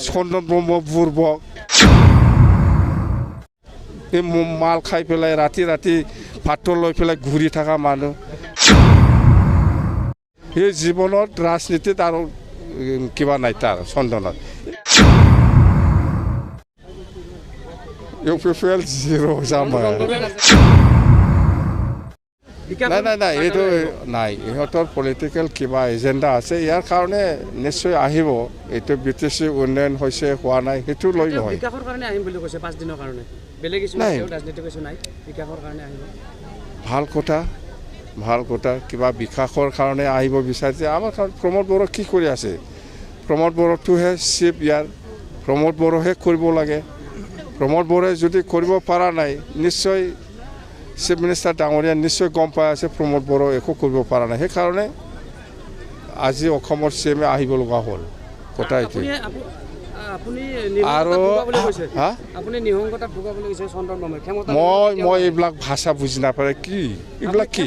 চন্দন ব্ৰহ্ম পূৰ্বক এই মাল খাই পেলাই ৰাতি ৰাতি ভাতটো লৈ পেলাই ঘূৰি থকা মানুহ সেই জীৱনত ৰাজনীতিত আৰু কিবা নাই তাৰ চন্দনত UPPL 0 যাম নাই এইটো নাই ইহঁতৰ পলিটিকেল কিবা এজেণ্ডা আছে ইয়াৰ কাৰণে নিশ্চয় আহিব এইটো BTC উন্নয়ন হৈছে হোৱা নাই সেইটো লৈ নহয় বিকাশৰ কাৰণে আহিম বুলি কৈছে 5 দিনৰ কাৰণে বেলেগ কিছু নাই ৰাজনীতি কিছু নাই বিকাশৰ কাৰণে আহিব ভাল কথা কিবা বিকাশৰ কাৰণে আহিব বিচাৰিছে আমাৰ প্ৰমোদ বড়ো কি কৰি আছে প্ৰমোদ বড়োটোহে চিফ ইয়াৰ প্ৰমোদ বড়োহে কৰিব লাগে প্ৰমোদ বড়োৱে যদি কৰিব পৰা নাই নিশ্চয় চিফ মিনিষ্টাৰ ডাঙৰীয়া নিশ্চয় গম পাই আছে প্ৰমোদ বড়ো একো কৰিব পৰা নাই সেইকাৰণে আজি অসমৰ CM আহিব লগা হ'ল কথা এইটো আৰু মই এইবিলাক ভাষা বুজি নাপায় কি এইবিলাক কি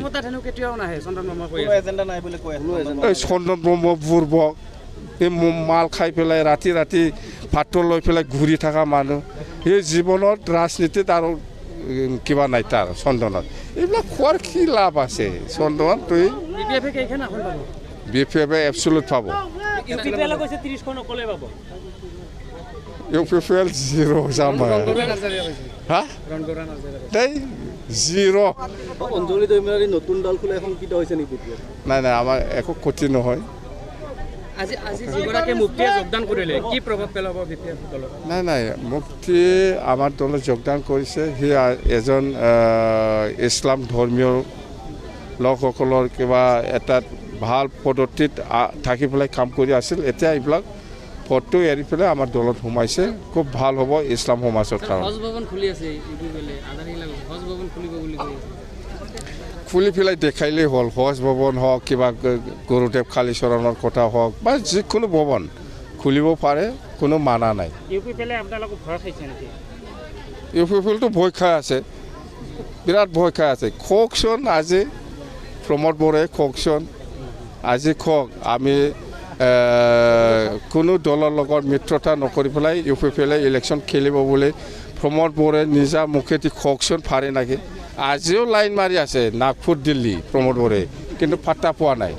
চন্দন ব্ৰহ্ম পূৰ্বক এই মাল খাই পেলাই ৰাতি ৰাতি ভাতটো লৈ পেলাই ঘূৰি থকা মানুহ সেই জীৱনত ৰাজনীতিত আৰু কিবা নাই তাৰ চন্দনত এইবিলাক খোৱাৰ কি লাভ আছে চন্দনত তুই BPF এবছলুট পাব UPPL 0 যাম নতুন দল খোলা সংকিত হৈছে নেকি নাই আমাৰ একো ক্ষতি নহয় নাই মুক্তি আমাৰ দলত যোগদান কৰিছে সি এজন ইছলাম ধৰ্মীয় লোকসকলৰ কিবা এটা ভাল পদ্ধতিত থাকি পেলাই কাম কৰি আছিল এতিয়া এইবিলাক পদটো এৰি পেলাই আমাৰ দলত সোমাইছে খুব ভাল হ'ব ইছলাম সমাজৰ কাৰণে খুলি পেলাই দেখাইলেই হ'ল সহজ ভৱন হওক কিবা গুৰুদেৱ কালীচৰণৰ কথা হওক বা যিকোনো ভৱন খুলিব পাৰে কোনো মানা নাই UPPLটো ভয় খাই আছে বিৰাট ভয় খাই আছে কওকচোন আজি প্ৰমোদ বড়োৱে কওকচোন আজি কওক আমি কোনো দলৰ লগত মিত্ৰতা নকৰি পেলাই UPPLে ইলেকশ্যন খেলিব বুলি প্ৰমোদ বড়োৱে নিজা মুখেদি কওকচোন পাৰে নেকি আজিও লাইন মাৰি আছে নাগপুৰ দিল্লী প্ৰমোদ বড়োৱে কিন্তু পাত্তা পোৱা নাই